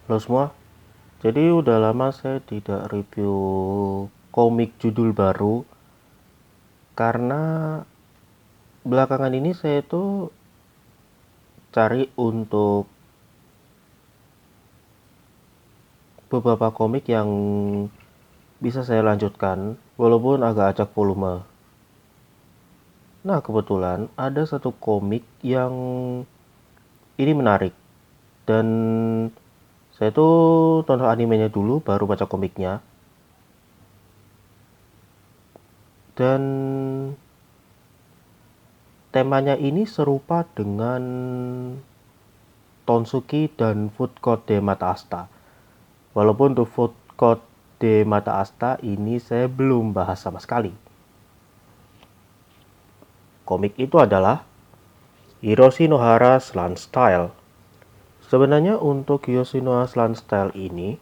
Halo semua, jadi udah lama saya tidak review komik judul baru karena belakangan ini saya tuh cari untuk beberapa komik yang bisa saya lanjutkan walaupun agak acak volume. Nah, kebetulan ada satu komik yang ini menarik dan saya tuh tonton animenya dulu baru baca komiknya dan temanya ini serupa dengan Tonsuki dan Food Court de Mata Asta. Walaupun untuk Food Court de Mata Asta ini saya belum bahas sama sekali. Komik itu adalah Hiroshi Nohara Slant Style. Sebenarnya untuk Hiroshi Nohara Slant Style ini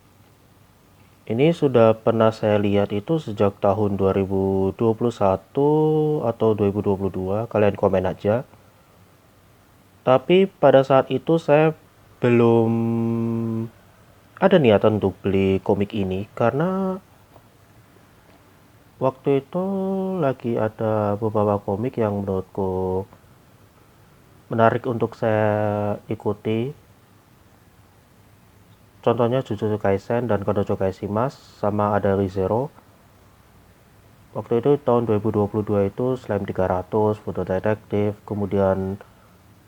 sudah pernah saya lihat itu sejak tahun 2021 atau 2022. Kalian komen aja. Tapi pada saat itu saya belum ada niatan untuk beli komik ini karena waktu itu lagi ada beberapa komik yang menurutku menarik untuk saya ikuti. Contohnya Jujutsu Kaisen dan Kodojo Kaishimas sama ada ReZero. Waktu itu tahun 2022 itu Slam 300, Full Detective, kemudian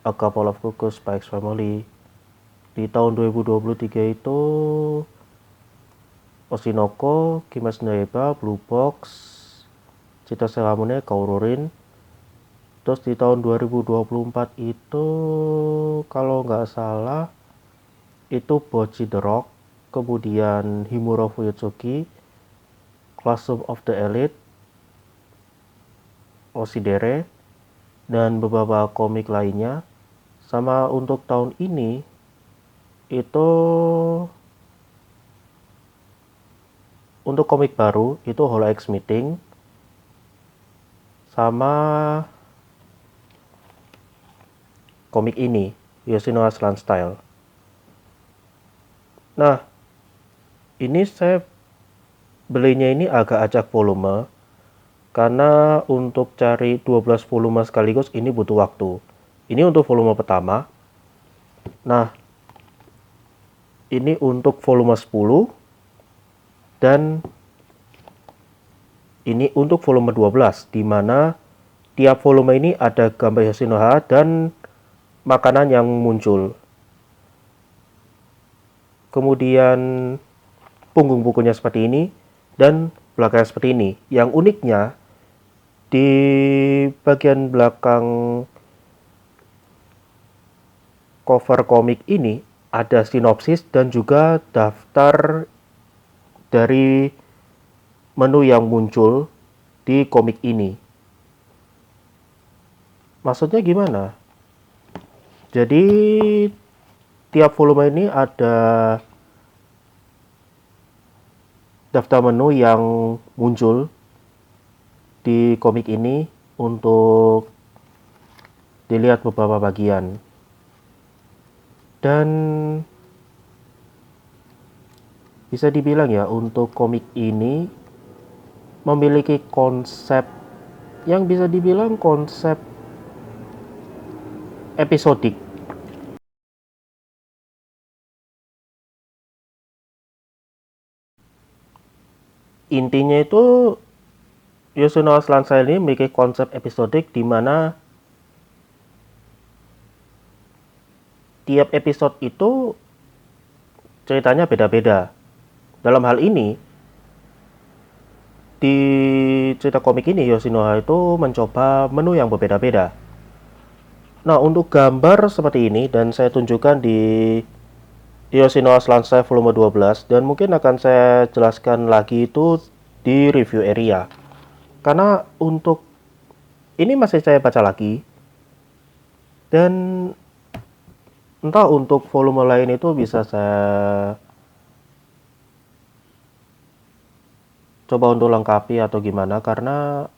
A Couple of Cuckoos, Spy X Family. Di tahun 2023 itu Oshinoko, Kimetsu no Yaiba, Blue Box, Cita Selamune, Kaurorin. Terus di tahun 2024 itu kalau nggak salah itu Bocchi the Rock, kemudian Himuro Fuyutsuki, Classroom of the Elite, Oshidere, dan beberapa komik lainnya. Sama untuk tahun ini itu untuk komik baru itu Holo X Meeting sama komik ini Yoshinoya Slant Style. Nah, ini saya belinya ini agak acak volume karena untuk cari 12 volume sekaligus ini butuh waktu. Ini untuk volume pertama. Nah, ini untuk volume 10 dan ini untuk volume 12 di mana tiap volume ini ada gambar Yoshinoha dan makanan yang muncul. Kemudian punggung bukunya seperti ini dan belakangnya seperti ini. Yang uniknya di bagian belakang cover komik ini ada sinopsis dan juga daftar dari menu yang muncul di komik ini. Maksudnya gimana? Jadi tiap volume ini ada daftar menu yang muncul di komik ini untuk dilihat beberapa bagian. Dan bisa dibilang ya untuk komik ini memiliki konsep yang bisa dibilang konsep episodik. Intinya itu Yoshinoya Slant Style ini memiliki konsep episodik di mana tiap episode itu ceritanya beda-beda. Dalam hal ini, di cerita komik ini Yoshinoya itu mencoba menu yang berbeda-beda. Nah, untuk gambar seperti ini dan saya tunjukkan di Yoshinoya Slant Style volume 12 dan mungkin akan saya jelaskan lagi itu di review area. Karena untuk ini masih saya baca lagi dan entah untuk volume lain itu bisa saya coba untuk lengkapi atau gimana karena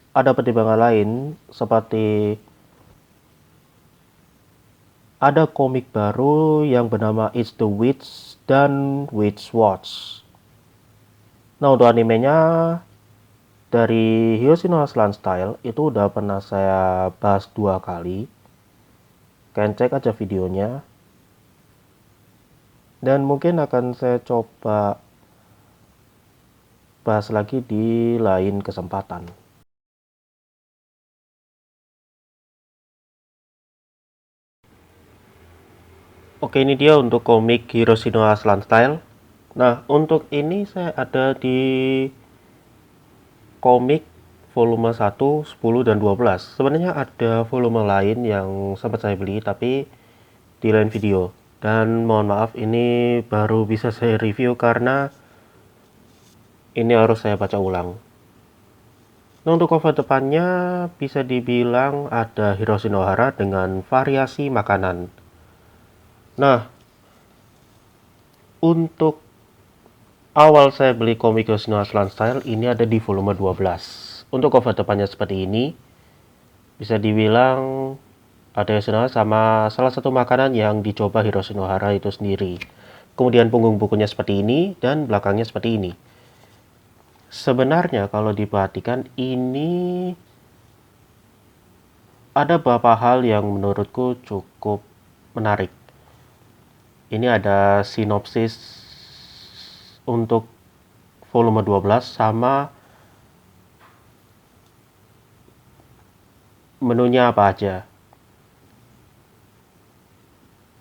ada pertimbangan lain seperti ada komik baru yang bernama It's the Witch dan Witch Watch. Nah, untuk animenya dari Yoshinohara Slant Style itu udah pernah saya bahas 2 kali. Kalian cek aja videonya. Dan mungkin akan saya coba bahas lagi di lain kesempatan. Oke, ini dia untuk komik Hiroshinohara Slant Style. Nah, untuk ini saya ada di komik volume 1, 10, dan 12. Sebenarnya ada volume lain yang sempat saya beli, tapi di lain video. Dan mohon maaf, ini baru bisa saya review karena ini harus saya baca ulang. Nah, untuk cover depannya bisa dibilang ada Hiroshinohara dengan variasi makanan. Nah, untuk awal saya beli komik Yoshinohara Slant Style ini ada di volume 12. Untuk cover depannya seperti ini, bisa dibilang ada Yoshinohara sama salah satu makanan yang dicoba Hiroshinohara itu sendiri. Kemudian punggung bukunya seperti ini dan belakangnya seperti ini. Sebenarnya kalau diperhatikan ini ada beberapa hal yang menurutku cukup menarik. Ini ada sinopsis untuk volume 12 sama menunya apa aja.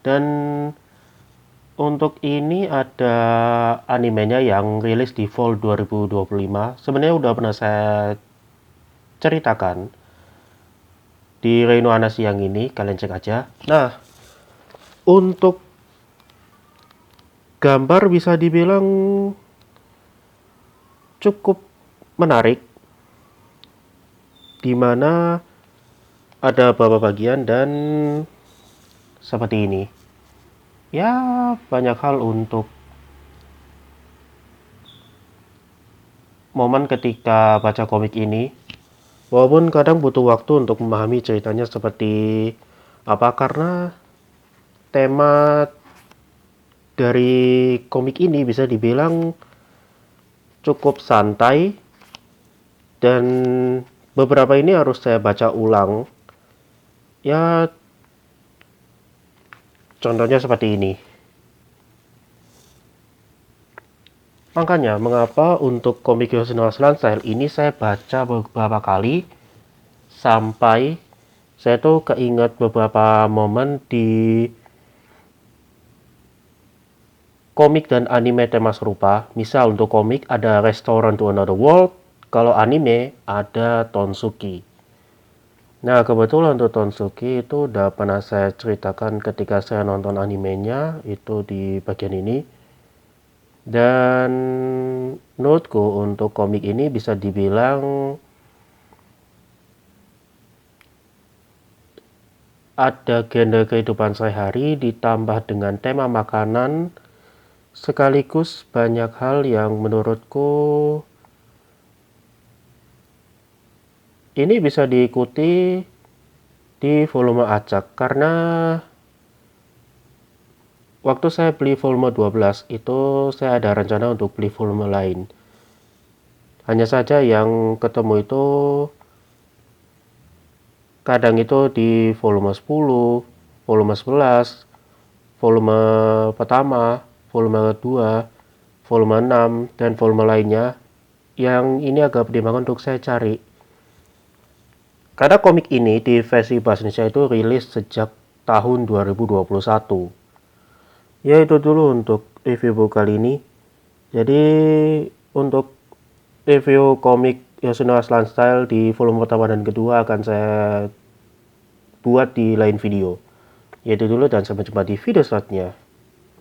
Dan untuk ini ada animenya yang rilis di fall 2025. Sebenarnya udah pernah saya ceritakan di Reino Anasi yang ini, kalian cek aja. Nah, untuk gambar bisa dibilang cukup menarik, dimana ada beberapa bagian dan seperti ini. Ya, banyak hal untuk momen ketika baca komik ini. Walaupun kadang butuh waktu untuk memahami ceritanya seperti apa, karena tema dari komik ini bisa dibilang cukup santai dan beberapa ini harus saya baca ulang. Ya, contohnya seperti ini. Makanya mengapa untuk komik Yoshinohara Slant Style ini saya baca beberapa kali sampai saya tuh keinget beberapa momen di komik dan anime tema serupa. Misal untuk komik ada Restaurant to Another World, kalau anime ada Tonsuki. Nah, kebetulan untuk Tonsuki itu udah pernah saya ceritakan ketika saya nonton animenya, itu di bagian ini. Dan menurutku untuk komik ini bisa dibilang ada genre kehidupan sehari-hari ditambah dengan tema makanan, sekaligus banyak hal yang menurutku ini bisa diikuti di volume acak, karena waktu saya beli volume 12 itu saya ada rencana untuk beli volume lain. Hanya saja yang ketemu itu kadang itu di volume 10, volume 11, volume pertama, volume kedua, volume 6, dan volume lainnya. Yang ini agak pertimbangan untuk saya cari. Karena komik ini di versi bahasa Indonesia itu rilis sejak tahun 2021. Ya, itu dulu untuk review buku kali ini. Jadi untuk review komik Yoshinohara Slant Style di volume pertama dan kedua akan saya buat di lain video. Ya, itu dulu dan sampai jumpa di video selanjutnya.